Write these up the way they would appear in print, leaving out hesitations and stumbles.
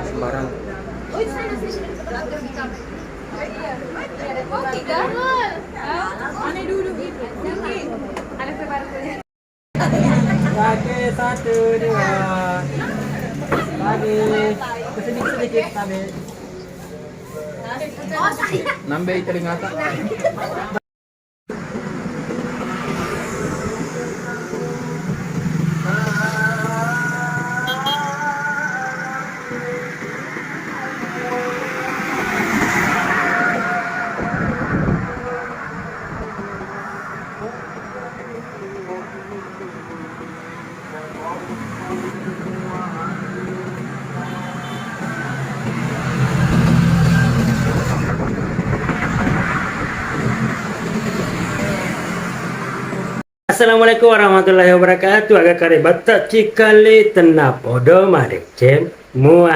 sembarang. Oh, tiga. Mana dulu itu? Ada sebarunya. Oke, satu, dua. Lagi sedikit tapi nambah telinga tak. Assalamualaikum warahmatullahi wabarakatuh. Agak kare batak cikali tenap odo madek cem mua.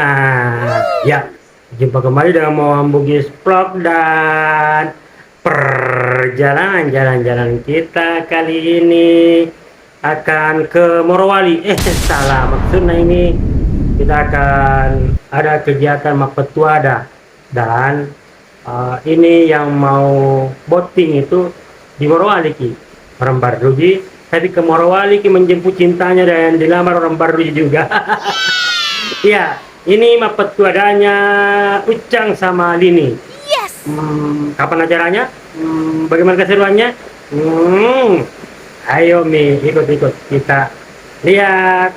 Ya, jumpa kembali dengan Mawam Bugis Vlog dan perjalanan jalan-jalan kita kali ini akan ke Morowali. Salah maksudnya, ini kita akan ada kegiatan Mapetuada dan ini yang mau boating itu di Morowali ki. Orang Barduji, tapi ke Morowali menjemput cintanya dan dilamar orang Barduji juga. Ya, ini Mapetuadanya Ucang sama Lini. Yes. Kapan acaranya? Bagaimana keseruannya? Ayo Mi, ikut-ikut kita lihat.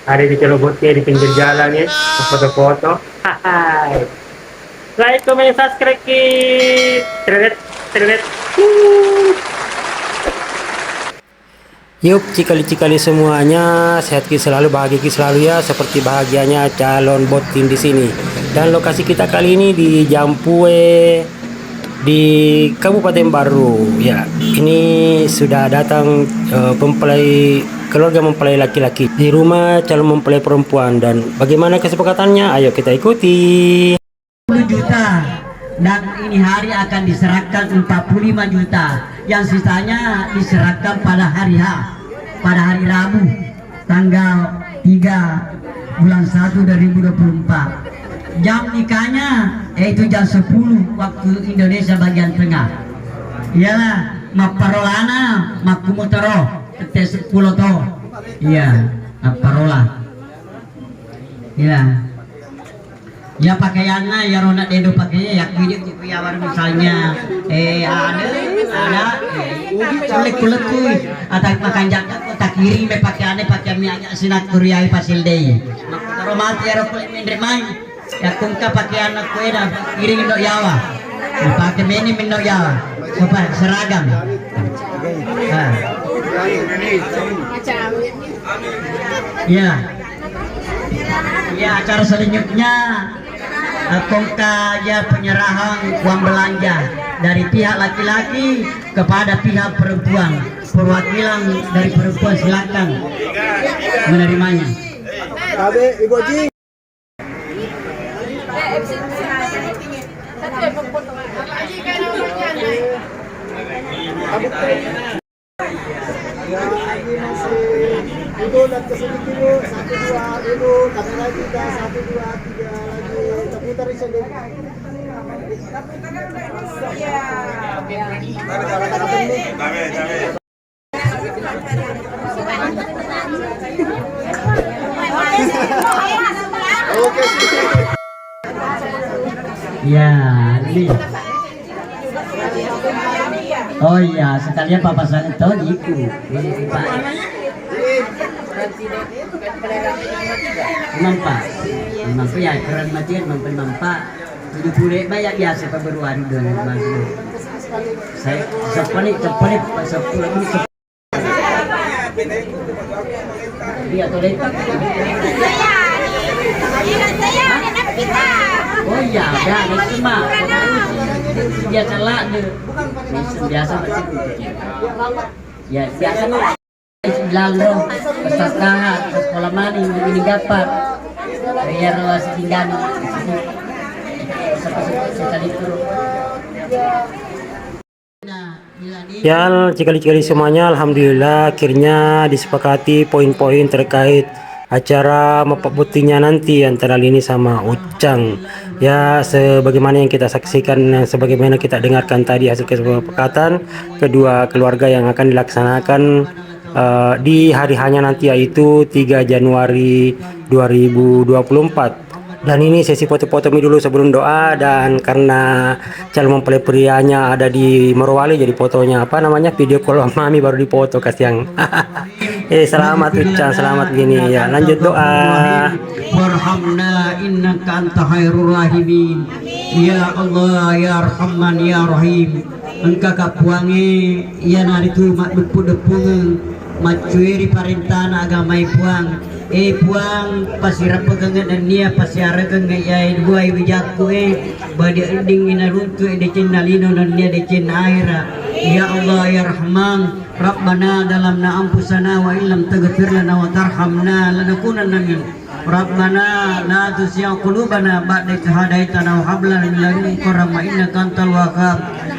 Ada di celobotnya di pinggir jalan ya, foto-foto. Hai. Like, comment, subscribe Terlet. Yuk cikali-cikali semuanya, sehat selalu, bahagia selalu ya, seperti bahagianya calon botin di sini. Dan lokasi kita kali ini di Jampue di Kabupaten Baru. Ya, ini sudah datang keluarga mempelai laki-laki di rumah calon mempelai perempuan, dan bagaimana kesepakatannya? Ayo kita ikuti. 10 juta dan ini hari akan diserahkan 45 juta, yang sisanya diserahkan pada hari pada hari Rabu tanggal 3 bulan 1 2024. Jam nikahnya yaitu jam 10 waktu Indonesia bagian tengah. Iyalah maparolana makumutero tes 10 to. Iya, maparola. Iya. Ya pakaiannya ya rona dedo pakainya ya kulit ya war misalnya ada kulit kuy atau makan jaket tak kiri me pakaiannya pakai minyak sinak kuriai pasil deh romat ya kulit mendek main ya kungka pakaian aku eda kiri indok yawa pakai meni indok yawa supaya seragam. Ya acara selanjutnya kongka ya penyerahan uang belanja dari pihak laki-laki kepada pihak perempuan. Perwakilan dari perempuan silakan menerimanya. Itu dan kesini dulu 1 2 dulu kamera kita 1 2 3 lagi putar saja. Oke. Ya, ini. Oh iya, sekalian Papa Santo diku. Mampa ya keren matian mampa 70 banyak biasa pemberuan dengan saya sepani pas 10 ini dia tuh letak oh iya ya itu mah biasa lah biasa ya biasa lalu peserta sekolah mani ini dapat biar luas tinggal sekali itu. Ya, cikali-cikali semuanya, alhamdulillah akhirnya disepakati poin-poin terkait acara mepak butinya nanti antara Lini sama Ucang. Ya, sebagaimana yang kita saksikan, sebagaimana kita dengarkan tadi hasil kesepakatan kedua keluarga yang akan dilaksanakan di hari hanya nanti, yaitu 3 Januari 2024. Dan ini sesi foto-foto dulu sebelum doa, dan karena calon mempelai prianya ada di Morowali, jadi fotonya apa namanya, video call mami baru dipoto kasihan. Selamat Ucang, selamat gini ya. Lanjut doa. Warhamna innaka anta khairur rahimin. Ya Allah ya Rahman ya Rahim. Engkau kapuangi ya naritu mak depu-depung macuiri parintana agama puang. Puang pasirap pegangan dan nia pasiara kengai ya dua wijakku badi ending inaruntu decin nalino dan nia decin aira. Ya Allah ya Rahman, Rabbana dalamna ampusana wa illam taghfir lana wa tarhamna lanakunanna min Rabbana la tuzigh qulubana ba'da idh hadaitana wa hab lana min ladunka rahmah innaka antal wahhab.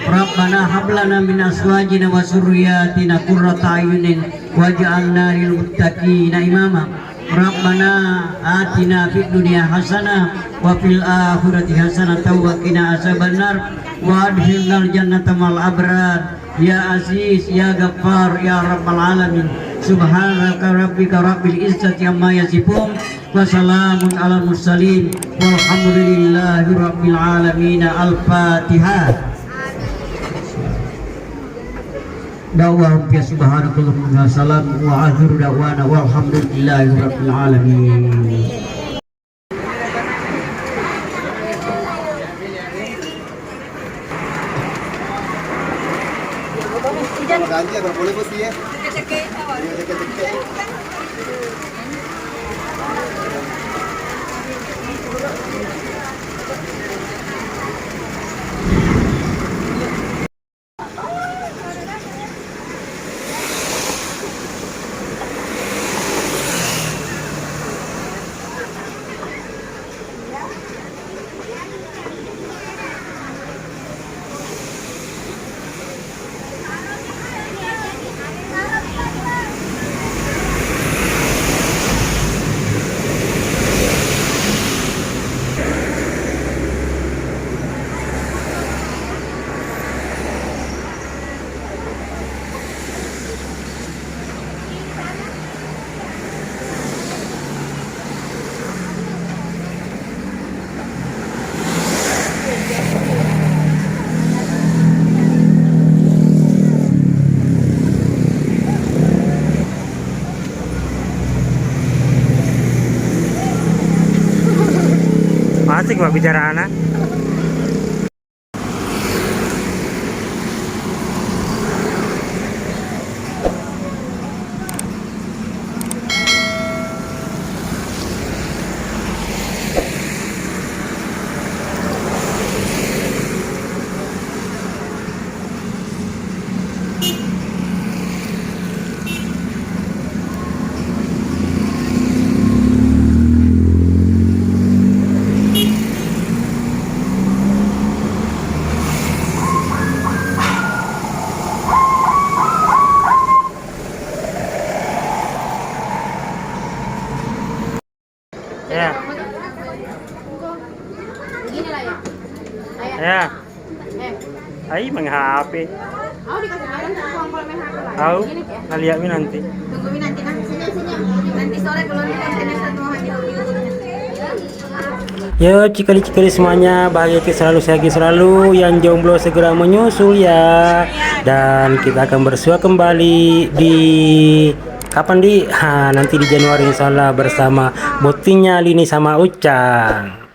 Rabbana hab lana min azwajina wa dzurriyyatina qurrata a'yunin waj'alna lil muttaqina imama. Rabbana atina fid dunya hasanah wa fil akhirati hasanah wa qina azabannar wa adkhilnal jannata mal abrar. Ya Aziz ya Ghaffar ya Rabbal alamin. Subhanaka rabbika rabbil izzati amma yasifun wa salamun alal mursalin walhamdulillahi rabbil alamin. Al-Fatihah. Da'wahum ya subhanakallahumma wa salam wa akhiru da'wana walhamdulillahi rabbil alamin. Ganti kalau boleh bos ya. Cekek. Asik Pak bicara anak. Ya. Begini lah ya. Ayah. Ya. Eh. Meng HP. Aku dikasih barang kalau main HP lah. Tahu? Gini ya. Nah, lihat nanti. Tungguin nanti senyum. Nanti sore kalau kontennya satu hari Yo cikali-cikali semuanya, bahagia selalu, sehat selalu, yang jomblo segera menyusul ya. Dan kita akan bersua kembali di kapan nanti di Januari insyaallah bersama botinya Lini sama Ucang.